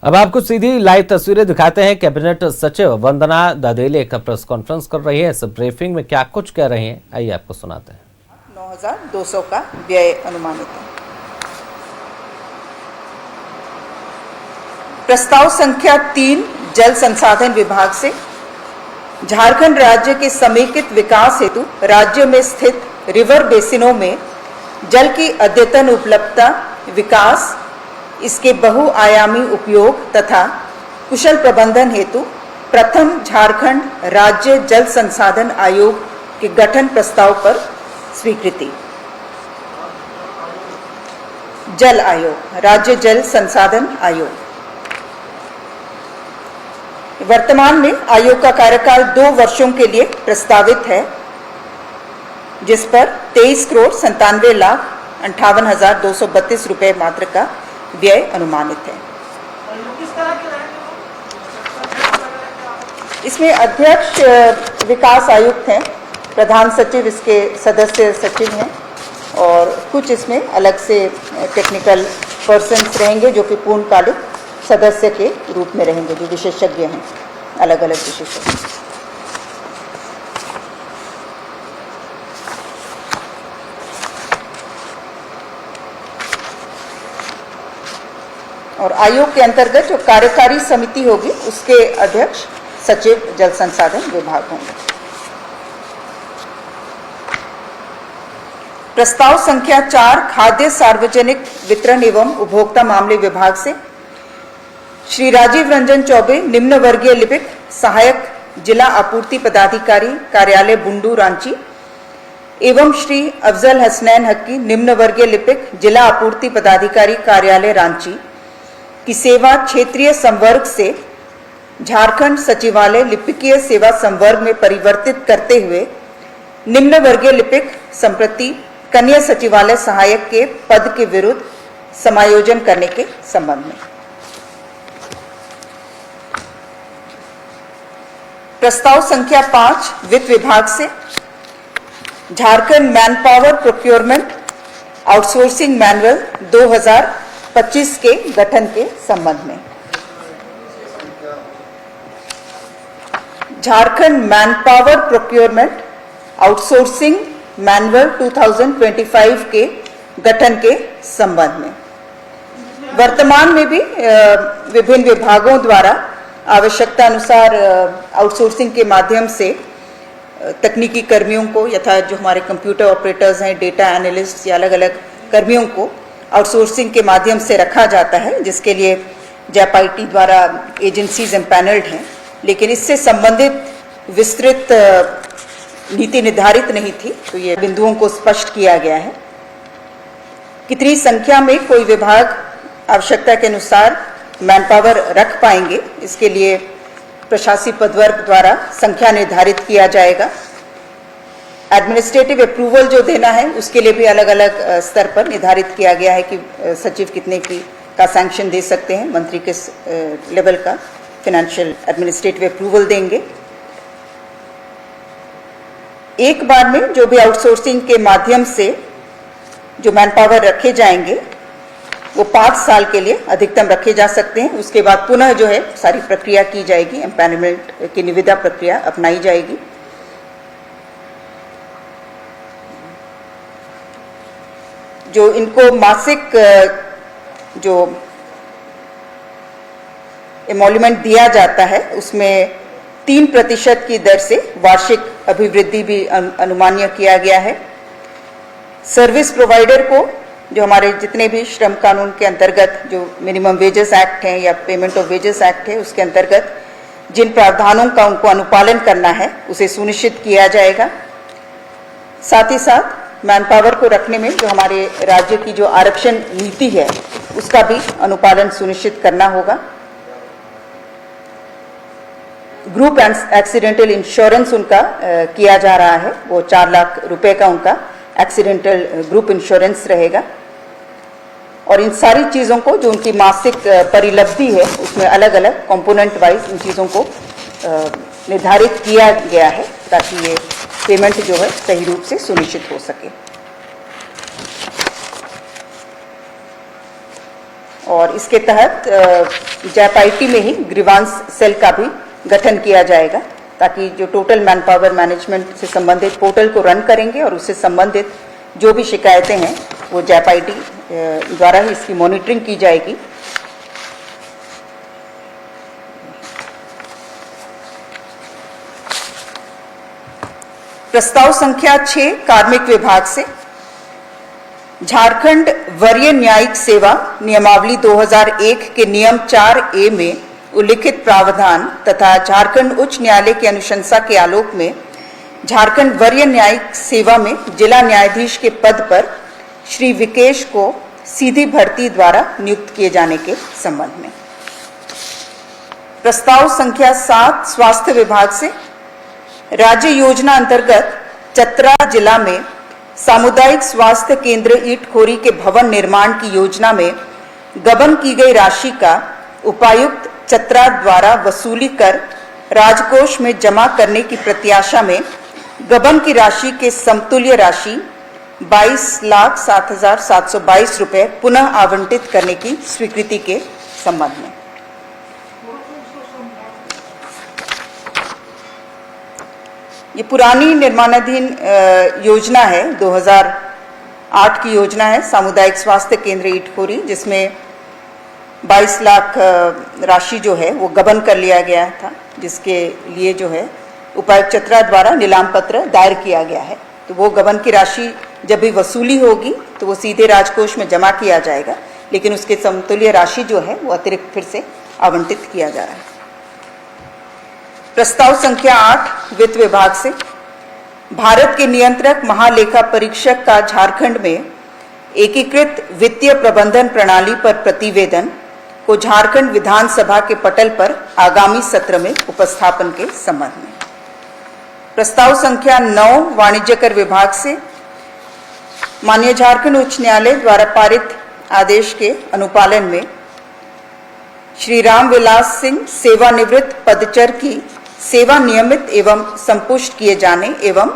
अब आपको सीधी लाइव तस्वीरें दिखाते हैं। कैबिनेट सचिव वंदना ददेले का प्रेस कॉन्फ्रेंस कर रही है। इस ब्रीफिंग में क्या कुछ कह रही हैं, आइए आपको सुनाते हैं। 9,200 का व्यय अनुमानित है। प्रस्ताव संख्या 3 जल संसाधन विभाग से झारखंड राज्य के समेकित विकास हेतु राज्य में स्थित रिवर बेसिनों में जल की अद्यतन उपलब्धता, विकास, इसके बहुआयामी उपयोग तथा कुशल प्रबंधन हेतु प्रथम झारखंड राज्य जल संसाधन आयोग के गठन प्रस्ताव पर स्वीकृति। जल आयोग, राज्य जल संसाधन आयोग। वर्तमान में आयोग का कार्यकाल 2 वर्षों के लिए प्रस्तावित है, जिस पर 23,97,58,232 रुपए मात्र का व्यय अनुमानित है। इसमें अध्यक्ष विकास आयुक्त हैं, प्रधान सचिव इसके सदस्य सचिव हैं और कुछ इसमें अलग से टेक्निकल पर्सन्स रहेंगे जो कि पूर्णकालिक सदस्य के रूप में रहेंगे, जो विशेषज्ञ हैं, अलग अलग विशेषज्ञ। और आयोग के अंतर्गत जो कार्यकारी समिति होगी उसके अध्यक्ष सचिव जल संसाधन विभाग होंगे। प्रस्ताव संख्या 4 खाद्य सार्वजनिक वितरण एवं उपभोक्ता मामले विभाग से श्री राजीव रंजन चौबे निम्न वर्गीय लिपिक सहायक जिला आपूर्ति पदाधिकारी कार्यालय बुंडू रांची एवं श्री अफजल हसनैन हक्की निम्न वर्गीय लिपिक जिला आपूर्ति पदाधिकारी कार्यालय रांची की सेवा क्षेत्रीय संवर्ग से झारखंड सचिवालय लिपिकीय सेवा संवर्ग में परिवर्तित करते हुए निम्न वर्गीय लिपिक संप्रति कन्या सचिवालय सहायक के पद के विरुद्ध समायोजन करने के संबंध में। प्रस्ताव संख्या 5 वित्त विभाग से Jharkhand manpower procurement outsourcing manual 2025 के गठन के संबंध में। Jharkhand manpower procurement outsourcing manual 2025 के गठन के संबंध में वर्तमान में भी विभिन्न विभागों द्वारा आवश्यकता अनुसार आउटसोर्सिंग के माध्यम से तकनीकी कर्मियों को, यथा जो हमारे कंप्यूटर ऑपरेटर्स हैं, डेटा एनालिस्ट या अलग अलग कर्मियों को आउटसोर्सिंग के माध्यम से रखा जाता है, जिसके लिए जैप आईटी द्वारा एजेंसीज एम्पैनल्ड हैं, लेकिन इससे संबंधित विस्तृत नीति निर्धारित नहीं थी, तो ये बिंदुओं को स्पष्ट किया गया है। कितनी संख्या में कोई विभाग आवश्यकता के अनुसार मैनपावर रख पाएंगे, इसके लिए प्रशासकीय पदवर्ग द्वारा संख्या निर्धारित किया जाएगा। एडमिनिस्ट्रेटिव अप्रूवल जो देना है उसके लिए भी अलग अलग स्तर पर निर्धारित किया गया है कि सचिव कितने का सैंक्शन दे सकते हैं, मंत्री किस लेवल का फाइनेंशियल एडमिनिस्ट्रेटिव अप्रूवल देंगे। एक बार में जो भी आउटसोर्सिंग के माध्यम से जो मैनपावर रखे जाएंगे वो 5 साल के लिए अधिकतम रखे जा सकते हैं। उसके बाद पुनः जो है सारी प्रक्रिया की जाएगी, एम्पैनलमेंट की निविदा प्रक्रिया अपनाई जाएगी। जो इनको मासिक जो एमोल्यूमेंट दिया जाता है उसमें 3% की दर से वार्षिक अभिवृद्धि भी अनुमान्य किया गया है। सर्विस प्रोवाइडर को जो हमारे जितने भी श्रम कानून के अंतर्गत जो मिनिमम वेजेस एक्ट है या पेमेंट ऑफ वेजेस एक्ट है उसके अंतर्गत जिन प्रावधानों का उनको अनुपालन करना है उसे सुनिश्चित किया जाएगा। साथ ही साथ मैनपावर को रखने में जो हमारे राज्य की जो आरक्षण नीति है उसका भी अनुपालन सुनिश्चित करना होगा। ग्रुप एक्सीडेंटल इंश्योरेंस उनका किया जा रहा है, वो 4 लाख रुपए का उनका एक्सीडेंटल ग्रुप इंश्योरेंस रहेगा। और इन सारी चीज़ों को जो उनकी मासिक परिलब्धि है उसमें अलग अलग कंपोनेंट वाइज इन चीज़ों को निर्धारित किया गया है ताकि ये पेमेंट जो है सही रूप से सुनिश्चित हो सके। और इसके तहत जैप आईटी में ही ग्रीवांस सेल का भी गठन किया जाएगा, ताकि जो टोटल मैन पावर मैनेजमेंट से संबंधित पोर्टल को रन करेंगे और उससे संबंधित जो भी शिकायतें हैं वो जैप आईटी द्वारा ही इसकी मॉनिटरिंग की जाएगी। प्रस्ताव संख्या 6 कार्मिक विभाग से झारखंड वरीय न्यायिक सेवा नियमावली 2001 के नियम 4A में उल्लिखित प्रावधान तथा झारखंड उच्च न्यायालय की अनुशंसा के आलोक में झारखंड वरीय न्यायिक सेवा में जिला न्यायाधीश के पद पर श्री विकेश को सीधी भर्ती द्वारा नियुक्त किए जाने के संबंध में। प्रस्ताव संख्या 7 स्वास्थ्य विभाग से राज्य योजना अंतर्गत चतरा जिला में सामुदायिक स्वास्थ्य केंद्र ईटखोरी के भवन निर्माण की योजना में गबन की गई राशि का उपायुक्त चतरा द्वारा वसूली कर राजकोष में जमा करने की प्रत्याशा में गबन की राशि के समतुल्य राशि 22,07,722 रुपए पुनः आवंटित करने की स्वीकृति के संबंध में। ये पुरानी निर्माणाधीन योजना है, 2008 की योजना है सामुदायिक स्वास्थ्य केंद्र ईटखोरी, जिसमें 22 लाख राशि जो है वो गबन कर लिया गया था, जिसके लिए जो है उपायुक्त चतरा द्वारा नीलाम पत्र दायर किया गया है। तो वो गबन की राशि जब भी वसूली होगी तो वो सीधे राजकोष में जमा किया जाएगा, लेकिन उसके समतुल्य राशि जो है वो अतिरिक्त फिर से आवंटित किया जा रहा है। प्रस्ताव संख्या 8 वित्त विभाग से भारत के नियंत्रक महालेखा परीक्षक का झारखंड में एकीकृत वित्तीय प्रबंधन प्रणाली पर प्रतिवेदन को झारखंड विधानसभा के पटल पर आगामी सत्र में उपस्थापन के संबंध में। प्रस्ताव संख्या 9 वाणिज्य कर विभाग से माननीय झारखंड उच्च न्यायालय द्वारा पारित आदेश के अनुपालन में श्री रामविलास सिंह सेवानिवृत्त पदचर की सेवा नियमित एवं संपुष्ट किए जाने एवं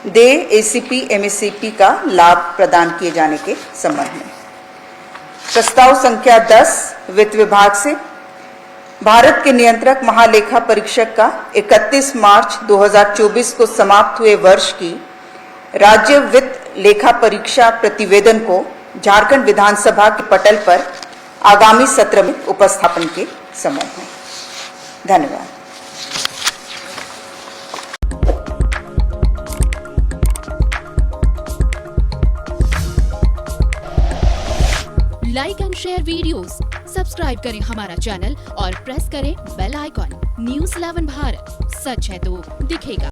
दे एसीपी एमएससीपी का लाभ प्रदान किए जाने के संबंध में। प्रस्ताव संख्या 10 वित्त विभाग से भारत के नियंत्रक महालेखा परीक्षक का 31 मार्च 2024 को समाप्त हुए वर्ष की राज्य वित्त लेखा परीक्षा प्रतिवेदन को झारखंड विधानसभा के पटल पर आगामी सत्र में उपस्थापन के संबंध में। धन्यवाद। Like and share videos, subscribe करें हमारा चैनल और प्रेस करें बेल आइकॉन। न्यूज़ 11 भारत, सच है तो दिखेगा।